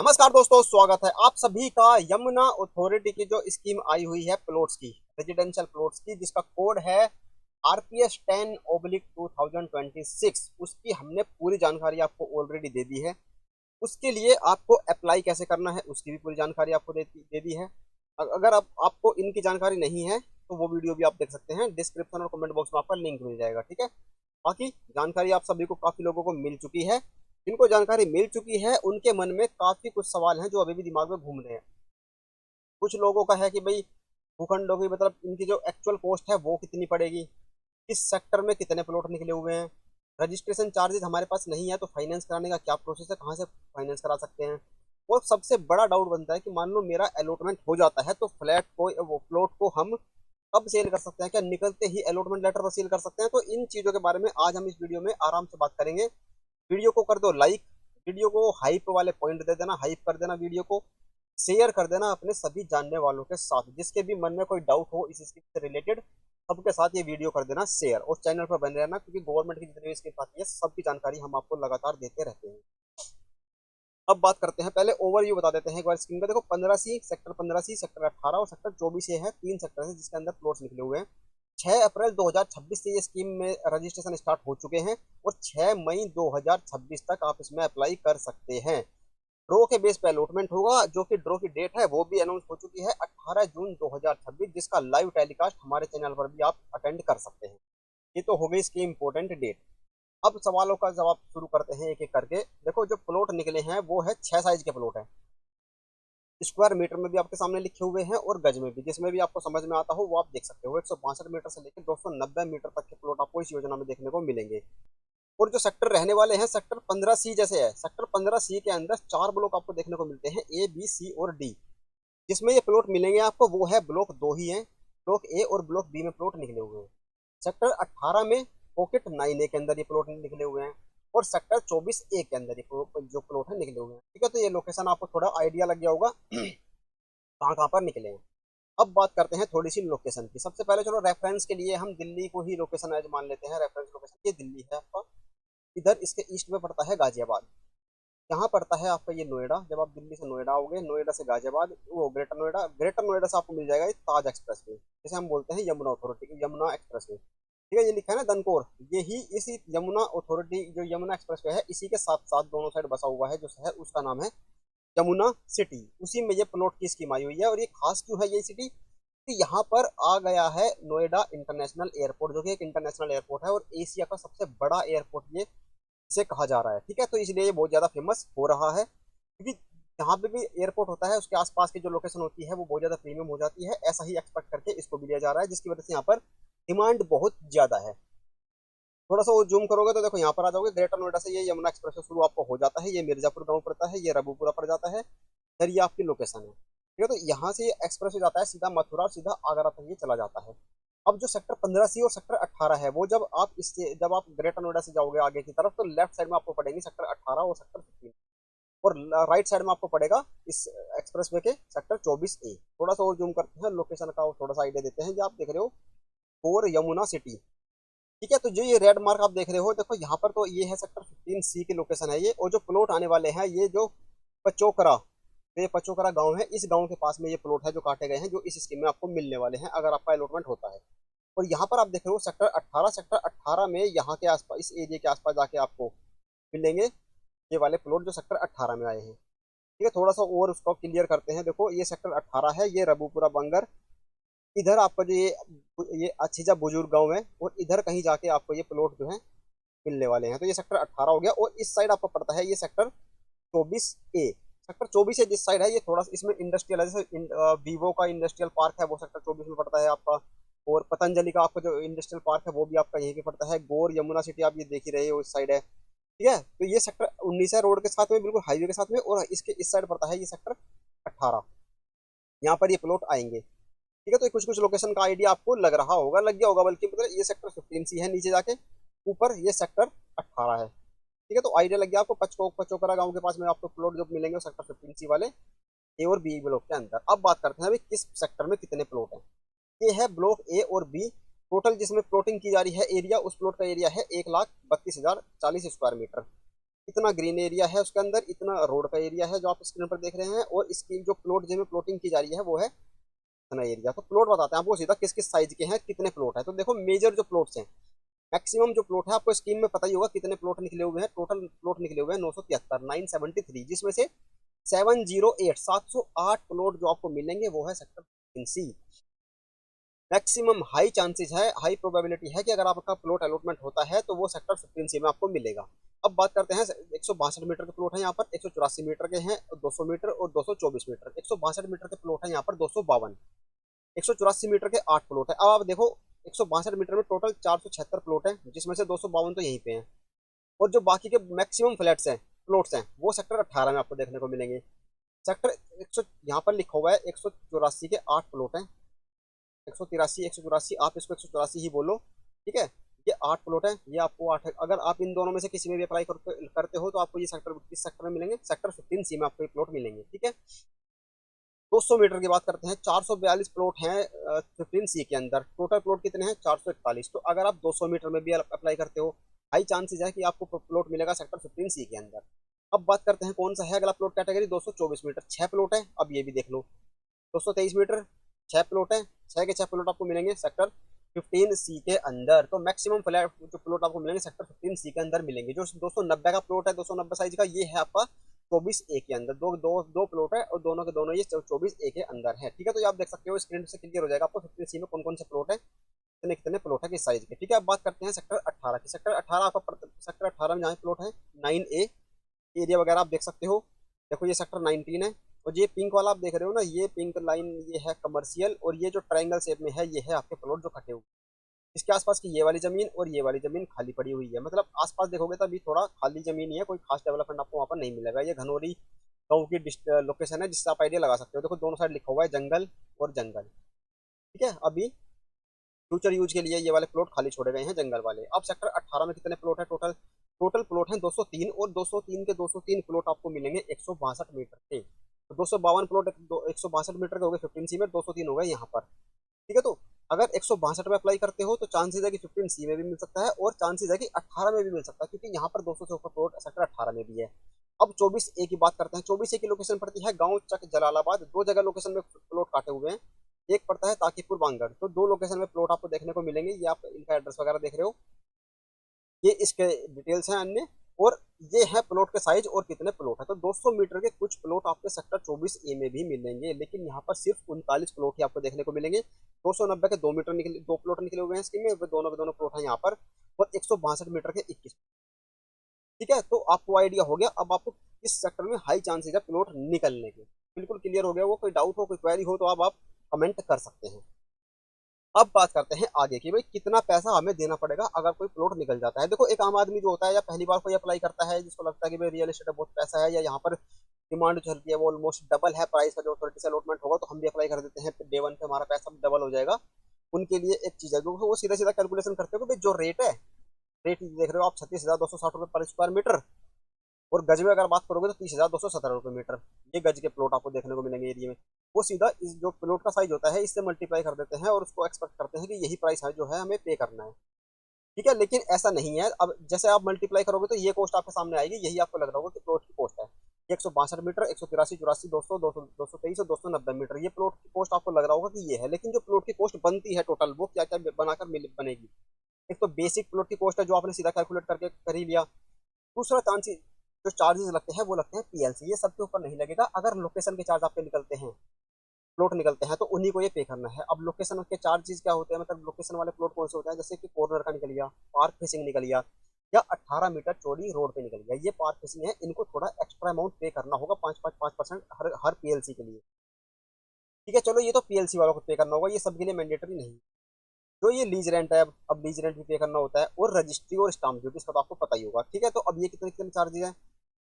नमस्कार दोस्तों, स्वागत है आप सभी का यमुना अथॉरिटी की जो स्कीम आई हुई है प्लॉट्स की, रेजिडेंशियल प्लॉट्स की, जिसका कोड है आरपीएस 10/2026। उसकी हमने पूरी जानकारी आपको ऑलरेडी दे दी है। उसके लिए आपको अप्लाई कैसे करना है उसकी भी पूरी जानकारी आपको दे दी है। अगर आपको इनकी जानकारी नहीं है तो वो वीडियो भी आप देख सकते हैं, डिस्क्रिप्शन और कमेंट बॉक्स में आपका लिंक मिल जाएगा। ठीक है, बाकी जानकारी आप सभी को, काफी लोगों को मिल चुकी है। जिनको जानकारी मिल चुकी है उनके मन में काफी कुछ सवाल हैं जो अभी भी दिमाग में घूम रहे हैं। कुछ लोगों का है कि भाई भूखंडों की, मतलब इनकी जो एक्चुअल कॉस्ट है वो कितनी पड़ेगी, किस सेक्टर में कितने प्लॉट निकले हुए हैं, रजिस्ट्रेशन चार्जेस हमारे पास नहीं है तो फाइनेंस कराने का क्या प्रोसेस है, कहाँ से फाइनेंस करा सकते हैं। और सबसे बड़ा डाउट बनता है कि मान लो मेरा अलॉटमेंट हो जाता है तो फ्लैट को, वो प्लॉट को हम कब सेल कर सकते हैं, क्या निकलते ही अलॉटमेंट लेटर पर सेल कर सकते हैं। तो इन चीजों के बारे में आज हम इस वीडियो में आराम से बात करेंगे। वीडियो को कर दो लाइक, वीडियो को हाइप वाले पॉइंट दे देना, हाइप कर देना, वीडियो को शेयर कर देना अपने सभी जानने वालों के साथ, जिसके भी मन में कोई डाउट हो इस स्कीम से रिलेटेड, सबके साथ ये वीडियो कर देना शेयर। और चैनल पर बने रहना, क्योंकि गवर्नमेंट की जितनी भी स्कीम आती है सबकी जानकारी हम आपको लगातार देते रहते हैं। अब बात करते हैं, पहले ओवरव्यू बता देते हैं एक बार स्कीम का। देखो 15C, सेक्टर 15C, सेक्टर 18 और सेक्टर 24 ये है, तीन सेक्टर है जिसके अंदर प्लॉट्स निकले हुए हैं। 6 अप्रैल 2026 से ये स्कीम में रजिस्ट्रेशन स्टार्ट हो चुके हैं और 6 मई 2026 तक आप इसमें अप्लाई कर सकते हैं। ड्रॉ के बेस पे अलॉटमेंट होगा, जो कि ड्रॉ की डेट है वो भी अनाउंस हो चुकी है 18 जून 2026, जिसका लाइव टेलीकास्ट हमारे चैनल पर भी आप अटेंड कर सकते हैं। ये तो हो गई इसकी इंपॉर्टेंट डेट। अब सवालों का जवाब शुरू करते हैं एक एक करके। देखो जो प्लॉट निकले हैं वो है 6 साइज के प्लॉट है, स्क्वायर मीटर में भी आपके सामने लिखे हुए हैं और गज में भी, जिसमें भी आपको समझ में आता हो वो आप देख सकते हो। 162 मीटर से लेकर 290 मीटर तक के प्लॉट आपको इस योजना में देखने को मिलेंगे। और जो सेक्टर रहने वाले हैं, सेक्टर 15C जैसे है, सेक्टर 15C के अंदर 4 ब्लॉक आपको देखने को मिलते हैं, ए बी सी और डी। जिसमें ये प्लॉट मिलेंगे आपको वो है ब्लॉक 2 ही है, ब्लॉक ए और ब्लॉक बी में प्लॉट निकले हुए हैं। सेक्टर 18 में पॉकेट 9A के अंदर ये प्लॉट निकले हुए हैं और सेक्टर 24A के अंदर ये जो प्लॉट है निकले हुए हैं। ठीक है, तो ये लोकेशन आपको थोड़ा आइडिया लग गया होगा कहाँ कहाँ पर निकले हैं। अब बात करते हैं थोड़ी सी लोकेशन की। सबसे पहले चलो रेफरेंस के लिए हम दिल्ली को ही लोकेशन एज मान लेते हैं। रेफरेंस लोकेशन ये दिल्ली है आपका। इधर इसके ईस्ट में पड़ता है गाजियाबाद। यहाँ पड़ता है आपका ये नोएडा। जब आप दिल्ली से नोएडा आओगे, नोएडा से गाजियाबाद, वो ग्रेटर नोएडा, ग्रेटर नोएडा से आपको मिल जाएगा ये ताज एक्सप्रेस वे, जिसे हम बोलते हैं यमुना अथॉरिटी की यमुना एक्सप्रेस वे। ठीक है, ये लिखा है ना दनकोर, ये ही इसी यमुना अथॉरिटी जो यमुना एक्सप्रेस वे है इसी के साथ साथ दोनों साइड बसा हुआ है जो शहर, उसका नाम है यमुना सिटी। उसी में ये प्लॉट की स्कीम आई हुई है। और ये खास क्यों है ये सिटी, कि यहाँ पर आ गया है नोएडा इंटरनेशनल एयरपोर्ट, जो कि एक इंटरनेशनल एयरपोर्ट है और एशिया का सबसे बड़ा एयरपोर्ट ये इसे कहा जा रहा है। ठीक है, तो इसलिए ये बहुत ज्यादा फेमस हो रहा है, क्योंकि जहाँ पे भी एयरपोर्ट होता है उसके आसपास की जो लोकेशन होती है वो बहुत ज्यादा प्रीमियम हो जाती है। ऐसा ही एक्सपेक्ट करके इसको भी लिया जा रहा है, जिसकी वजह से यहाँ पर डिमांड बहुत ज्यादा है। थोड़ा सा वो जूम करोगे तो देखो यहाँ पर आ जाओगे, ग्रेटर नोएडा से ये यमुना एक्सप्रेस शुरू आपको हो जाता है, ये मिर्जापुर गाँव पड़ता है, ये रबूपुरा पड़ जाता है, फिर ये आपकी लोकेशन है। ठीक है, तो यहाँ से ये एक्सप्रेस हो जाता है सीधा मथुरा और सीधा आगरा तक ये चला जाता है। अब जो सेक्टर 15C और सेक्टर 18 है वो जब आप ग्रेटर नोएडा से जाओगे आगे की तरफ तो लेफ्ट साइड में आपको पड़ेंगे सेक्टर 18 और सेक्टर 15, और राइट साइड में आपको पड़ेगा इस एक्सप्रेस वे के सेक्टर 24A। थोड़ा सा और जूम करते हैं, लोकेशन का थोड़ा सा आइडिया देते हैं। जो आप देख रहे हो फोर यमुना सिटी, ठीक है, तो जो ये रेड मार्क आप देख रहे हो, देखो यहाँ पर तो ये है सेक्टर 15C की लोकेशन है ये। और जो प्लॉट आने वाले हैं ये जो पचोकरा, तो ये पचोकरा गांव है, इस गांव के पास में ये प्लॉट है जो काटे गए हैं, जो इस स्कीम में आपको मिलने वाले हैं अगर आपका अलॉटमेंट होता है। और यहाँ पर आप देख रहे हो सेक्टर 18 में यहाँ के आसपास, इस एरिया के आसपास जाके आपको मिलेंगे ये वाले प्लॉट जो सेक्टर 18 में आए हैं। ठीक है, थोड़ा सा और उसको क्लियर करते हैं। देखो ये सेक्टर 18 है, ये रबूपुरा बंगर, इधर आपका जो ये अछीजा बुजुर्ग गांव है, और इधर कहीं जाके आपको ये प्लॉट जो है मिलने वाले हैं। तो ये सेक्टर 18 हो गया। और इस साइड आपको पड़ता है ये सेक्टर 24A। सेक्टर 24 जिस साइड है ये थोड़ा सा इसमें इंडस्ट्रियल है, जैसे वीवो का इंडस्ट्रियल पार्क है वो सेक्टर 24 में पड़ता है आपका। और पतंजलि का आपका जो इंडस्ट्रियल पार्क है वो भी आपका यहीं पे पड़ता है। गोर यमुना सिटी आप ये देख ही रहे हो इस साइड है। ठीक है, तो ये सेक्टर 19 है, रोड के साथ में, बिल्कुल हाईवे के साथ में, और इसके इस साइड पड़ता है ये सेक्टर 18। यहाँ पर ये प्लॉट आएंगे। ठीक है, तो कुछ कुछ लोकेशन का आइडिया आपको लग रहा होगा, लग गया होगा बल्कि, मतलब ये सेक्टर 15C है नीचे जाके, ऊपर ये सेक्टर 18 है। ठीक है, तो आइडिया लग गया आपको। पचोकरा गांव के पास में आपको प्लॉट जो मिलेंगे वो सेक्टर 15C वाले ए और बी ब्लॉक के अंदर। अब बात करते हैं अभी किस सेक्टर में कितने प्लॉट हैं। ये है ब्लॉक ए और बी, टोटल जिसमें प्लॉटिंग की जा रही है एरिया, उस प्लॉट का एरिया है 1,32,040 स्क्वायर मीटर। इतना ग्रीन एरिया है उसके अंदर, इतना रोड का एरिया है जो आप स्क्रीन पर देख रहे हैं, और इसकी जो प्लॉट जिसमें प्लॉटिंग की जा रही है वो है इतना एरिया। तो प्लॉट बताते हैं आपको सीधा किस किस साइज के हैं, कितने प्लॉट है। तो देखो मेजर जो प्लॉट्स हैं, मैक्सिमम जो प्लॉट है आपको स्कीम में पता ही होगा कितने प्लॉट निकले हुए हैं। टोटल प्लॉट निकले हुए हैं 973, 973, जिसमें से 708 प्लॉट जो आपको मिलेंगे वो है sector C. Maximum high chances है, हाई प्रोबेबिलिटी है कि अगर आपका प्लॉट अलॉटमेंट होता है तो वो सेक्टर 15 सी में आपको मिलेगा। अब बात करते हैं, 162 मीटर के प्लॉट है यहाँ पर, 184 मीटर के हैं, 200 मीटर और 224 मीटर। 162 मीटर के प्लॉट है यहाँ पर 252, 184 मीटर के 8 प्लॉट है। अब आप देखो 162 मीटर में टोटल 476 प्लॉट है, जिसमें से 252 तो यहीं पे हैं, और जो बाकी के मैक्सिमम फ्लैट्स हैं, प्लॉट्स हैं, वो सेक्टर 18 में आपको देखने को मिलेंगे। सेक्टर 100 यहाँ पर लिखा हुआ है 184 के 8 प्लॉट हैं, 183, 184, आप इसको 184 ही बोलो, ठीक है। ये 8 प्लॉट है, ये आपको 8 है। अगर आप इन दोनों में से किसी में भी अप्लाई करते हो तो आपको ये सेक्टर किस सेक्टर में मिलेंगे, सेक्टर 15 सी में आपको ये प्लॉट मिलेंगे, ठीक है। 200 मीटर की बात करते हैं, 442 प्लॉट हैं 15 सी के अंदर। टोटल प्लॉट कितने हैं, 441। तो अगर आप 200 मीटर में भी अप्लाई करते हो, हाई चांसेस है कि आपको प्लॉट मिलेगा सेक्टर 15 सी के अंदर। अब बात करते हैं कौन सा है अगला प्लॉट कैटेगरी, 224 मीटर, 6 प्लॉट है। अब ये भी देख लो, 223 मीटर, 6 प्लॉट है, 6 के 6 प्लॉट आपको मिलेंगे सेक्टर 15 सी के अंदर। तो मैक्सिमम फ्लैट जो प्लॉट आपको मिलेंगे सेक्टर 15 सी के अंदर मिलेंगे। जो 290 का प्लॉट है, 290 साइज का, ये है आपका 24 ए के अंदर। दो प्लॉट है और दोनों के दोनों ये 24 ए के अंदर है, ठीक है। तो ये आप देख सकते हो, स्क्रीन से क्लियर हो जाएगा आपको 15 सी में कौन कौन से प्लॉट है, कितने कितने प्लॉट है, किस साइज के, ठीक है। अब बात करते हैं सेक्टर 18 की। सेक्टर 18 आपका, सेक्टर 18 में जहाँ प्लॉट है 9 ए, एरिया वगैरह आप देख सकते हो। देखो ये सेक्टर 19 है, और ये पिंक वाला आप देख रहे हो ना, ये पिंक लाइन ये है कमर्शियल, और ये जो ट्रायंगल शेप में है ये है आपके प्लॉट जो कटे हुए। इसके आसपास की ये वाली जमीन और ये वाली जमीन खाली पड़ी हुई है, मतलब आसपास देखोगे तो अभी थोड़ा खाली जमीन ही है, कोई खास डेवलपमेंट आपको वहाँ पर नहीं मिलेगा। ये घनौरी गाँव की लोकेशन है, जिससे आप आइडिया लगा सकते हो। देखो दोनों साइड लिखा हुआ है जंगल और जंगल, ठीक है। अभी फ्यूचर यूज के लिए ये वाले प्लॉट खाली छोड़े गए हैं जंगल वाले। अब सेक्टर 18 में कितने प्लॉट है टोटल, टोटल प्लॉट है 203, और 203 के 203 प्लॉट आपको मिलेंगे 162 मीटर के। तो 252 प्लॉट 162 मीटर के हो गए 15 सी में, 203 हो गए यहाँ पर, ठीक है। तो अगर 162 में अप्लाई करते हो तो चांसेस है कि 15 सी में भी मिल सकता है, और चांसेस है कि 18 में भी मिल सकता है, क्योंकि यहाँ पर 200 से ऊपर प्लॉट सेक्टर 18 में भी है। अब 24 ए की बात करते हैं। 24 ए की लोकेशन पड़ती है गांव चक जलालाबाद। दो जगह लोकेशन में प्लॉट काटे हुए हैं, एक पड़ता है ताकीपुर बांगड़। तो दो लोकेशन में प्लॉट आपको देखने को मिलेंगे, ये आप इनका एड्रेस वगैरह देख रहे हो, ये इसके डिटेल्स हैं अन्य, और ये है प्लॉट के साइज और कितने प्लॉट है। तो 200 मीटर के कुछ प्लॉट आपके सेक्टर 24 ए में भी मिलेंगे, लेकिन यहाँ पर सिर्फ 39 प्लॉट ही आपको देखने को मिलेंगे। 290 के 2 मीटर निकले, 2 प्लॉट निकले हुए हैं स्कीम में, दोनों के दोनों प्लॉट है यहाँ पर, और 162 मीटर के 21, ठीक है। तो आपको आइडिया हो गया अब आपको किस सेक्टर में हाई चांसेस है प्लॉट निकलने के। बिल्कुल क्लियर हो गया वो, कोई डाउट हो कोई क्वेरी हो तो आप कमेंट कर सकते हैं। अब बात करते हैं आगे की, भाई कितना पैसा हमें देना पड़ेगा अगर कोई प्लॉट निकल जाता है। देखो एक आम आदमी जो होता है या पहली बार कोई अप्लाई करता है, जिसको लगता है कि भाई रियल एस्टेट में बहुत पैसा है, या यहाँ पर डिमांड जो चलती है वो ऑलमोस्ट डबल है प्राइस का, जो अथॉरिटी से अलॉटमेंट होगा तो हम भी अप्लाई कर देते हैं, डे वन पे हमारा पैसा डबल हो जाएगा। उनके लिए एक चीज है, वो सीधा सीधा कैलकुलेशन करते हो कि भाई जो रेट है, रेट देख रहे हो आप 36,260 रुपये पर स्क्वायर मीटर, और गज में अगर बात करोगे तो 30,217 रुपये मीटर, ये गज के प्लॉट आपको देखने को मिलेंगे एरिया में। वो सीधा इस जो प्लॉट का साइज होता है इससे मल्टीप्लाई कर देते हैं, और उसको एक्सपेक्ट करते हैं कि यही प्राइस है जो है हमें पे करना है, ठीक है। लेकिन ऐसा नहीं है। अब जैसे आप मल्टीप्लाई करोगे तो ये कॉस्ट आपके सामने आएगी, यही आपको लग रहा होगा कि प्लॉट की कॉस्ट है 162 मीटर, 183, 84, 200, 200, 223 और 290 मीटर, ये प्लॉट की कॉस्ट आपको लग रहा होगा कि ये है। लेकिन जो प्लॉट की कॉस्ट बनती है टोटल, वो क्या क्या बनाकर बनेगी। एक तो बेसिक प्लॉट की कॉस्ट है जो आपने सीधा कैलकुलेट करके कर ही लिया। दूसरा चांसेस जो चार्जेस लगते हैं वो लगते हैं पीएलसी, ये सबके ऊपर नहीं लगेगा। अगर लोकेशन के चार्ज आपके निकलते हैं, प्लॉट निकलते हैं, तो उन्हीं को ये पे करना है। अब लोकेशन के चार्जेस क्या होते हैं, मतलब लोकेशन वाले प्लॉट कौन से होते हैं, जैसे कि कॉर्नर का निकल गया, पार्क फेसिंग निकल गया, या 18 मीटर चौड़ी रोड पे निकल गया, ये पार्क फेसिंग है, इनको थोड़ा एक्स्ट्रा अमाउंट पे करना होगा, 5% हर हर पीएलसी के लिए, ठीक है। चलो ये तो पीएलसी वालों को पे करना होगा, ये सबके लिए मैंडेटरी नहीं। जो ये लीज रेंट है, अब लीज रेंट भी पे करना होता है, और रजिस्ट्री और स्टाम्प ड्यूटी, इसका तो आपको पता ही होगा, ठीक है। तो अब ये कितने कितने चार्जेस है,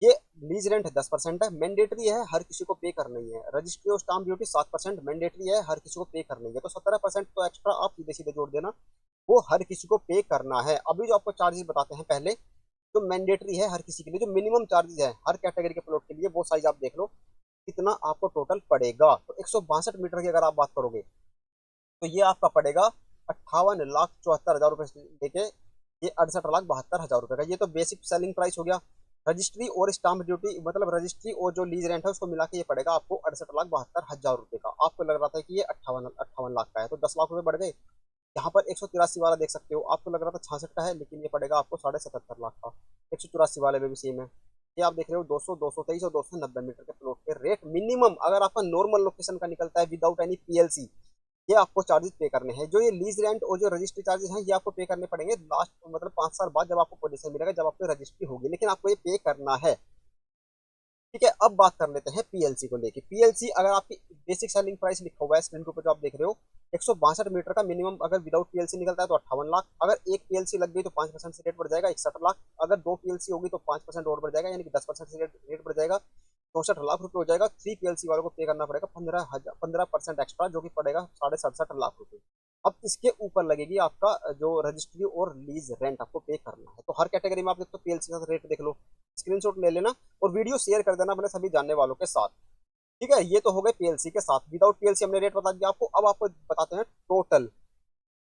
ये लीज रेंट 10% है, मैंडेटरी है, हर किसी को पे करना ही है। रजिस्ट्री और स्टाम्प ड्यूटी 7% मैंडेटरी है, हर किसी को पे करना ही है। तो 17% तो एक्स्ट्रा आप सीधे सीधे जोड़ देना, वो हर किसी को पे करना है। अभी जो आपको चार्जेस बताते हैं पहले, जो मैंडेटरी है हर किसी के लिए, जो मिनिमम चार्जेस है हर कैटेगरी के प्लॉट के लिए, वो साइज आप देख लो कितना आपको टोटल पड़ेगा। तो 162 मीटर की अगर आप बात करोगे तो ये आपका पड़ेगा 58,74,000 रुपए से लेके ये 68,72,000 रुपए का। ये तो बेसिक सेलिंग प्राइस हो गया। रजिस्ट्री और स्टाम्प ड्यूटी, मतलब रजिस्ट्री और जो लीज रेंट है उसको मिला के ये पड़ेगा आपको 68,72,000 रुपए का। आपको लग रहा था कि ये 58 लाख का है, तो 10 लाख रुपए बढ़ गए। यहाँ पर 183 वाला देख सकते हो, आपको लग रहा था 66 का है, लेकिन ये पड़ेगा आपको 77.5 लाख का। 184 वाले में भी सेम है। ये आप देख रहे हो 200, 223 और 290 मीटर के प्लॉट के रेट मिनिमम, अगर आपका नॉर्मल लोकेशन का निकलता है विदाउट एनी पीएलसी, ये आपको चार्जेस पे करने हैं। जो ये लीज रेंट और जो रजिस्ट्री चार्जेस हैं ये आपको पे करने पड़ेंगे लास्ट, मतलब 5 साल बाद, जब आपको पोजीशन मिलेगा, जब आपको रजिस्ट्री होगी, लेकिन आपको ये पे करना है। ठीक है, अब बात कर लेते हैं पीएलसी को लेके। पीएलसी अगर आपकी बेसिक सेलिंग प्राइस लिखा हुआ है स्क्रीन के ऊपर जो आप देख रहे हो, 162 मीटर का मिनिमम अगर विदाउट पीएलसी निकलता है तो 58 लाख। अगर एक पीएलसी लग गई तो 5% से रेट बढ़ जाएगा 61 लाख। अगर दो पीएलसी होगी तो 5% और बढ़ जाएगा, यानी कि 10% से रेट बढ़ जाएगा, 64 लाख रुपए हो जाएगा। 3 पीएलसी वालों को पे करना पड़ेगा 15% एक्स्ट्रा, जो कि पड़ेगा 67.5 लाख रुपए। अब इसके ऊपर लगेगी आपका जो रजिस्ट्री और लीज रेंट आपको पे करना है। तो हर कैटेगरी में आप देखो पीएलसी का रेट देख लो, स्क्रीनशॉट ले लेना और वीडियो शेयर कर देना अपने सभी जानने वालों के साथ। ठीक है, ये तो हो गए पीएलसी के साथ। विदाउट पीएलसी हमने रेट बता दिया आपको। अब आपको बताते हैं टोटल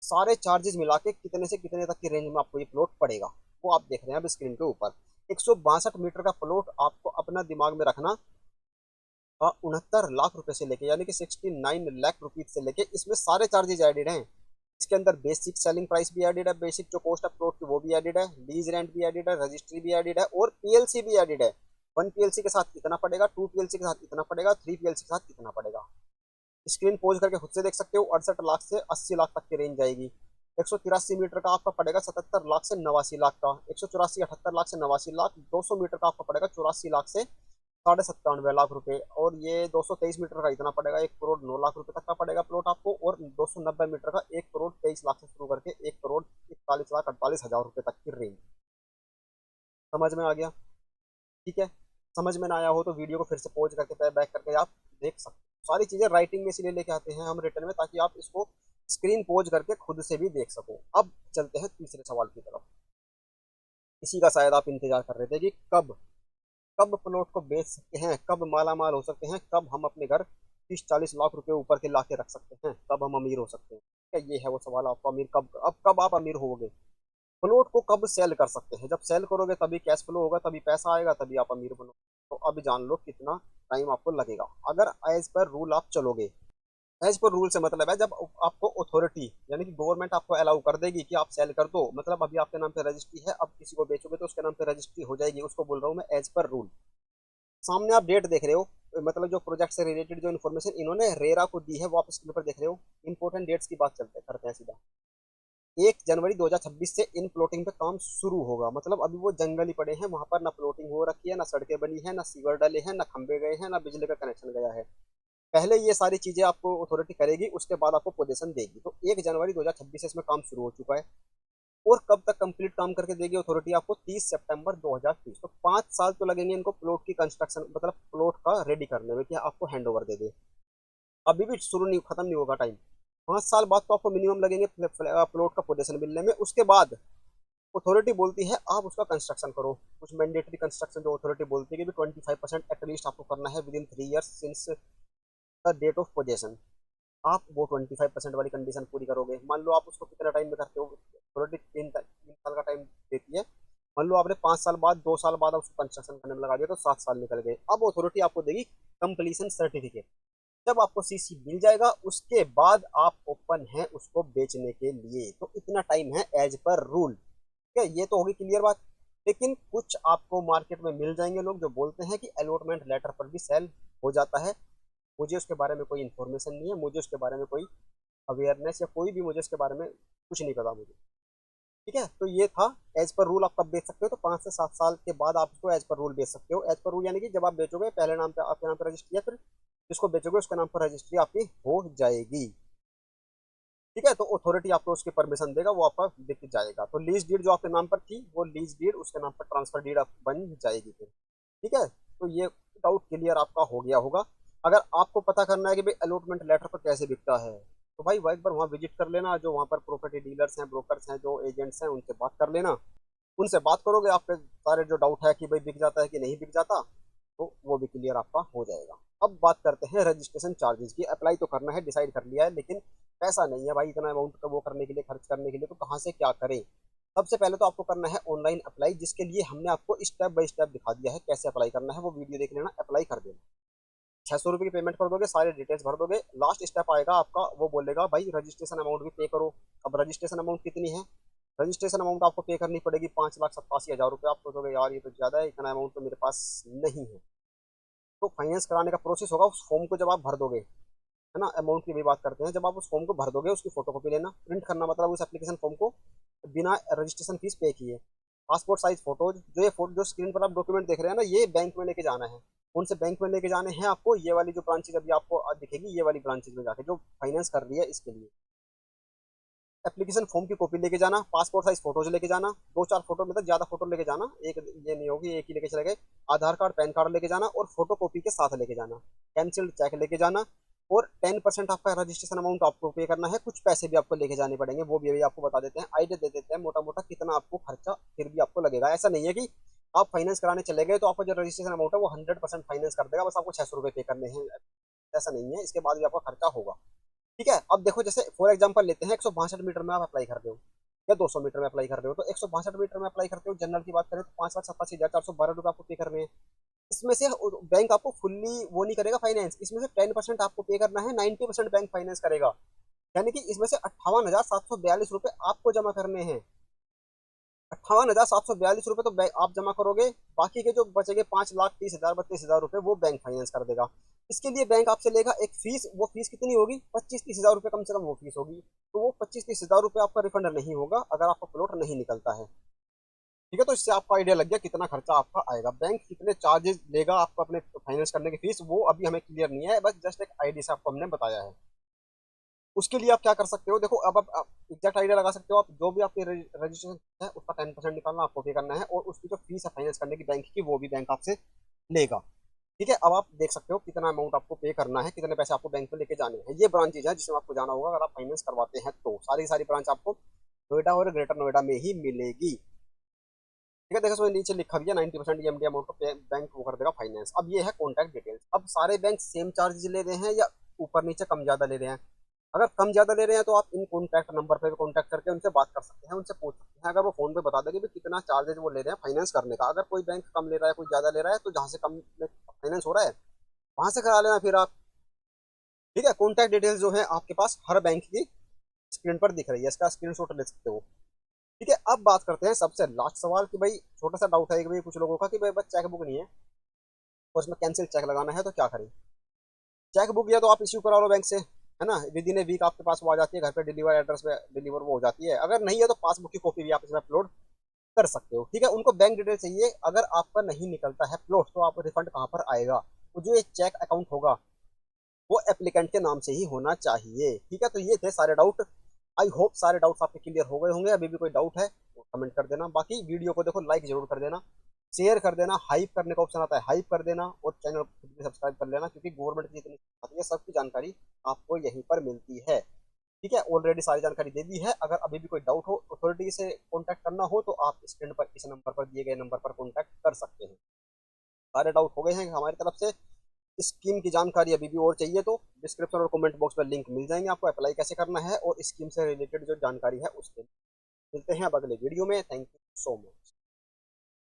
सारे चार्जेस मिला के कितने से कितने तक की रेंज में आपको ये प्लॉट पड़ेगा, वो आप देख रहे हैं अब स्क्रीन के ऊपर। 162 मीटर का प्लॉट आपको अपना दिमाग में रखना, 69 लाख रुपए से लेके, यानी कि 69 लाख रुपीज से लेके इसमें सारे चार्जेज एडेड हैं। इसके अंदर बेसिक सेलिंग प्राइस भी एडेड है, बेसिक जो कॉस्ट है प्लॉट की वो भी एडेड है, लीज रेंट भी एडेड है, रजिस्ट्री भी एडेड है और पीएलसी भी एडेड है। 1 पीएलसी के साथ इतना पड़ेगा, 2 पीएलसी के साथ इतना पड़ेगा, 3 पीएलसी के साथ इतना पड़ेगा। स्क्रीन पोज करके खुद से देख सकते हो। 68 लाख से 80 लाख तक की रेंज जाएगी। 183 मीटर का आपका पड़ेगा 77 लाख से 89 लाख का। 184 78 लाख से 89 लाख। 200 मीटर का आपका पड़ेगा 84 लाख से 97.5 लाख रुपए। और ये 223 मीटर का इतना पड़ेगा 1 करोड़ 9 लाख रुपए तक का पड़ेगा प्लॉट आपको। और 290 मीटर का 1 करोड़ 23 लाख से शुरू करके 1 करोड़ 41 लाख 48 हजार रुपए तक की रेंज। समझ में आ गया? ठीक है, समझ में ना आया हो तो वीडियो को फिर से पॉज करके बैक करके आप देख सकते हो। सारी चीजें राइटिंग में इसलिए लेके आते हैं हम रिटर्न में, ताकि आप इसको स्क्रीन पोज करके खुद से भी देख सको। अब चलते हैं तीसरे सवाल की तरफ। इसी का शायद आप इंतजार कर रहे थे कि कब कब प्लॉट को बेच सकते हैं, कब माला माल हो सकते हैं, कब हम अपने घर 30-40 लाख रुपए ऊपर के ला के रख सकते हैं, कब हम अमीर हो सकते हैं। क्या ये है वो सवाल आपको? अमीर कब, अब कब आप अमीर होगे? प्लॉट को कब सेल कर सकते हैं? जब सेल करोगे तभी कैश फ्लो होगा, तभी पैसा आएगा, तभी आप अमीर बनोगे। तो अभी जान लो कितना टाइम आपको लगेगा अगर एज पर रूल आप चलोगे। एज पर रूल से मतलब है जब आपको अथॉरिटी, यानी कि गवर्नमेंट आपको अलाउ कर देगी कि आप सेल कर दो, मतलब अभी आपके नाम पे रजिस्ट्री है, अब किसी को बेचोगे तो उसके नाम पे रजिस्ट्री हो जाएगी, उसको बोल रहा हूँ मैं एज पर रूल। सामने आप डेट देख रहे हो, मतलब जो प्रोजेक्ट से रिलेटेड जो इन्फॉर्मेशन इन्होंने रेरा को दी है वो आप स्क्रीन पर देख रहे हो। इंपॉर्टेंट डेट्स की बात चलते करते हैं सीधा। 1 जनवरी 2026 से इन प्लॉटिंग पे काम शुरू होगा, मतलब अभी वो जंगल ही पड़े हैं, वहां पर ना प्लॉटिंग हो रखी है, ना सड़कें बनी है, ना सीवर डले हैं, ना खंबे गए हैं, ना बिजली का कनेक्शन गया है। पहले ये सारी चीजें आपको अथॉरिटी करेगी, उसके बाद आपको पोजीशन देगी। तो 1 जनवरी 2026 से इसमें काम शुरू हो चुका है। और कब तक कंप्लीट काम करके देगी अथॉरिटी आपको? 30 सितंबर 2030। तो 5 साल तो लगेंगे इनको प्लॉट की कंस्ट्रक्शन, मतलब प्लॉट का रेडी करने में, कि आपको हैंड ओवर दे दे। अभी भी शुरू नहीं, खत्म नहीं होगा टाइम। 5 साल बाद तो आपको मिनिमम लगेंगे प्लॉट का पोजीशन मिलने में। उसके बाद अथॉरिटी बोलती है आप उसका कंस्ट्रक्शन करो। कुछ मैंडेटरी कंस्ट्रक्शन जो अथॉरिटी बोलती है कि 25% एटलीस्ट आपको करना है within 3 years since the date of possession. आप वो 25% वाली कंडीशन पूरी करोगे। मान लो आप उसको कितना टाइम में करते हो, अथॉरिटी 3 साल का टाइम देती है। मान लो आपने 5 साल बाद, 2 साल बाद आप उसको कंस्ट्रक्शन करने में लगा दिया, तो 7 साल निकल गए। अब अथॉरिटी आपको देगी कंप्लीशन सर्टिफिकेट। जब आपको सीसी मिल जाएगा उसके बाद आप ओपन है उसको बेचने के लिए। तो इतना टाइम है एज पर रूल। ठीक है, ये तो होगी क्लियर बात। लेकिन कुछ आपको मार्केट में मिल जाएंगे लोग जो बोलते हैं कि अलॉटमेंट लेटर पर भी सेल हो जाता है। मुझे उसके बारे में कोई इन्फॉर्मेशन नहीं है, मुझे उसके बारे में कोई अवेयरनेस या कोई भी मुझे उसके बारे में कुछ नहीं पता मुझे। ठीक है, तो ये था एज पर रूल। आप कब बेच सकते हो? तो 5 से 7 साल के बाद आप उसको एज पर रूल बेच सकते हो। एज पर रूल यानी कि जब आप बेचोगे पहले नाम पे, आपके नाम पर रजिस्ट्री है, फिर जिसको बेचोगे उसके नाम पर रजिस्ट्री आपकी हो जाएगी। ठीक है, तो अथॉरिटी आपको उसकी परमिशन देगा, वो आपका बिक जाएगा। तो लीज डीड जो आपके नाम पर थी वो लीज डीड उसके नाम पर ट्रांसफर डीड बन जाएगी फिर। ठीक है, तो ये डाउट क्लियर आपका हो गया होगा। अगर आपको पता करना है कि भाई अलॉटमेंट लेटर पर कैसे बिकता है, तो भाई एक बार वहाँ विजिट कर लेना। जो वहाँ पर प्रॉपर्टी डीलर्स हैं, ब्रोकर्स हैं, जो एजेंट्स हैं, उनसे बात कर लेना। उनसे बात करोगे, आपके सारे जो डाउट है कि भाई बिक जाता है कि नहीं बिक जाता, तो वो भी क्लियर आपका हो जाएगा। अब बात करते हैं रजिस्ट्रेशन चार्जेस की। अप्लाई तो करना है, डिसाइड कर लिया है, लेकिन पैसा नहीं है भाई इतना अमाउंट का वो करने के लिए, खर्च करने के लिए, तो कहाँ से क्या करें? सबसे पहले तो आपको करना है ऑनलाइन अप्लाई, जिसके लिए हमने आपको स्टेप बाय स्टेप दिखा दिया है कैसे अप्लाई करना है, वो वीडियो देख लेना, अप्लाई कर देना। 600 रुपये की पेमेंट कर दोगे, सारे डिटेल्स भर दोगे, लास्ट स्टेप आएगा आपका, वो बोलेगा भाई रजिस्ट्रेशन अमाउंट भी पे करो। अब रजिस्ट्रेशन अमाउंट कितनी है? रजिस्ट्रेशन अमाउंट आपको पे करनी पड़ेगी 5,87,000 रुपये। आप सोचोगे यार ये तो ज़्यादा है, इतना अमाउंट तो मेरे पास नहीं है। तो फाइनेंस कराने का प्रोसेस होगा, उस फॉर्म को जब आप भर दोगे, है ना, अमाउंट की भी बात करते हैं, जब आप उस फॉर्म को भर दोगे उसकी फोटो कॉपी लेना, प्रिंट करना, मतलब उस एप्लीकेशन फॉर्म को बिना रजिस्ट्रेशन फीस पे किए। पासपोर्ट साइज फोटो, जो ये फोटो जो स्क्रीन पर आप डॉक्यूमेंट देख रहे हैं ना, ये बैंक में लेके जाना है। कौन से बैंक में लेके जाने हैं आपको? ये वाली जो ब्रांचेज अभी आपको दिखेगी, ये वाली ब्रांचेज में जाके, जो फाइनेंस कर रही है इसके लिए। एप्लीकेशन फॉर्म की कॉपी लेके जाना, पासपोर्ट साइज फोटोज लेके जाना, 2-4 फोटो, मतलब ज्यादा फोटो लेके जाना, एक ये नहीं होगी एक ही लेके चले गए। आधार कार्ड पैन कार्ड लेके जाना और फोटो कॉपी के साथ लेके जाना। कैंसिल्ड चेक लेके जाना। और 10% आपका रजिस्ट्रेशन अमाउंट आपको पे करना है। कुछ पैसे भी आपको लेके जाने पड़ेंगे, वो भी अभी आपको बता देते हैं, आइडिया दे देते हैं मोटा मोटा कितना आपको खर्चा फिर भी आपको लगेगा। ऐसा नहीं है कि आप फाइनेंस कराने चले गए तो आपका जो रजिस्ट्रेशन अमाउंट है वो 100% फाइनेंस कर देगा, बस आपको 600 रुपये पे करने हैं। ऐसा नहीं है, इसके बाद भी आपका खर्चा होगा। ठीक है, अब देखो जैसे फॉर एग्जांपल लेते हैं 162 मीटर में आप अप्लाई कर रहे हो या 200 मीटर में अप्लाई कर रहे हो, तो 162 मीटर में अप्लाई करते हो, जनरल की बात करें तो 5,87,412 रुपये आपको पे करने हैं। इसमें से बैंक आपको फुल्ली वो नहीं करेगा फाइनेंस, इसमें से 10% आपको पे करना है, 90% बैंक फाइनेंस करेगा। यानी कि इसमें से 58,742 रुपये आपको जमा करने हैं। 58,742 रुपये तो बैंक आप जमा करोगे, बाकी के जो बचेंगे 5,30,000 32,000 रुपये वो बैंक फाइनेंस कर देगा। इसके लिए बैंक आपसे लेगा एक फीस, वो फीस कितनी होगी? 25-30 हज़ार रुपये कम से कम वो फीस होगी। तो वो 25-30 हज़ार रुपये आपका रिफंड नहीं होगा अगर आपका प्लॉट नहीं निकलता है। ठीक है, तो इससे आपको आइडिया लग गया कितना खर्चा आपका आएगा, बैंक कितने चार्जेस लेगा आपको अपने फाइनेंस करने की फीस, वो अभी हमें क्लियर नहीं है, बस जस्ट एक आइडिया से आपको हमने बताया है। उसके लिए आप क्या कर सकते हो, देखो अब आप एग्जैक्ट आइडिया लगा सकते हो, आप जो भी आपकी रजिस्ट्रेशन है उसका 10% निकालना आपको पे करना है, और उसकी जो फीस है फाइनेंस करने की बैंक की, वो भी बैंक आपसे लेगा। ठीक है, अब आप देख सकते हो कितना अमाउंट आपको पे करना है, कितने पैसे आपको बैंक में लेके जाने हैं। ये ब्रांचेज है जिसमें आपको जाना होगा अगर आप फाइनेंस करवाते हैं, तो सारी की सारी ब्रांच आपको नोएडा और ग्रेटर नोएडा में ही मिलेगी। ठीक है, देखो इसमें नीचे लिखा भी है 90% ईएमडी अमाउंट को बैंक वो कर देगा फाइनेंस। अब ये है कॉन्टैक्ट डिटेल्स। अब सारे बैंक सेम चार्जेस ले रहे हैं या ऊपर नीचे कम ज्यादा ले रहे हैं? अगर कम ज्यादा ले रहे हैं तो आप इन कॉन्टैक्ट नंबर पे भी कॉन्टैक्ट करके उनसे बात कर सकते हैं, उनसे पूछ सकते हैं। अगर वो फोन पे बता देंगे भी कितना चार्जेस वो ले रहे हैं फाइनेंस करने का, अगर कोई बैंक कम ले रहा है कोई ज्यादा ले रहा है, तो जहाँ से कम फाइनेंस हो रहा है वहां से करा लेना फिर आप। ठीक है, कॉन्टैक्ट डिटेल्स जो है आपके पास हर बैंक की स्क्रीन पर दिख रही है, इसका स्क्रीनशॉट ले सकते हो। ठीक है, अब बात करते हैं सबसे लास्ट सवाल कि भाई छोटा सा डाउट है कि भाई कुछ लोगों का कि भाई बस चेक बुक नहीं है और इसमें कैंसिल चेक लगाना है तो क्या करें? चेक बुक या तो आप इश्यू करा लो बैंक से, है ना, विद इन ए वीक आपके पास वो आ जाती है घर पे, डिलीवर एड्रेस पे डिलीवर वो हो जाती है। अगर नहीं है तो पासबुक की कॉपी भी आप इसमें अपलोड कर सकते हो। ठीक है, उनको बैंक डिटेल चाहिए। अगर आपका नहीं निकलता है प्लॉट तो आप रिफंड कहाँ पर आएगा? वो जो एक चेक अकाउंट होगा वो एप्लीकेंट के नाम से ही होना चाहिए। ठीक है, तो ये थे सारे डाउट। आई होप सारे डाउट्स आपके क्लियर हो गए होंगे। अभी भी कोई डाउट है तो कमेंट कर देना, बाकी वीडियो को देखो लाइक जरूर कर देना, शेयर कर देना, हाइप करने का ऑप्शन आता है हाइप कर देना, और चैनल को भी सब्सक्राइब कर लेना, क्योंकि गवर्नमेंट की जितनी आती है सबकी जानकारी आपको यहीं पर मिलती है। ठीक है, ऑलरेडी सारी जानकारी दे दी है। अगर अभी भी कोई डाउट हो, अथॉरिटी से कॉन्टैक्ट करना हो, तो आप स्क्रीन पर इस नंबर पर दिए गए नंबर पर कॉन्टैक्ट कर सकते हैं। सारे डाउट हो गए हैं हमारी तरफ से। स्कीम की जानकारी अभी भी और चाहिए तो डिस्क्रिप्शन और कमेंट बॉक्स में लिंक मिल जाएंगे, आपको अप्लाई कैसे करना है और स्कीम से रिलेटेड जो जानकारी है उसके। मिलते हैं अब अगले वीडियो में। Thank you so much.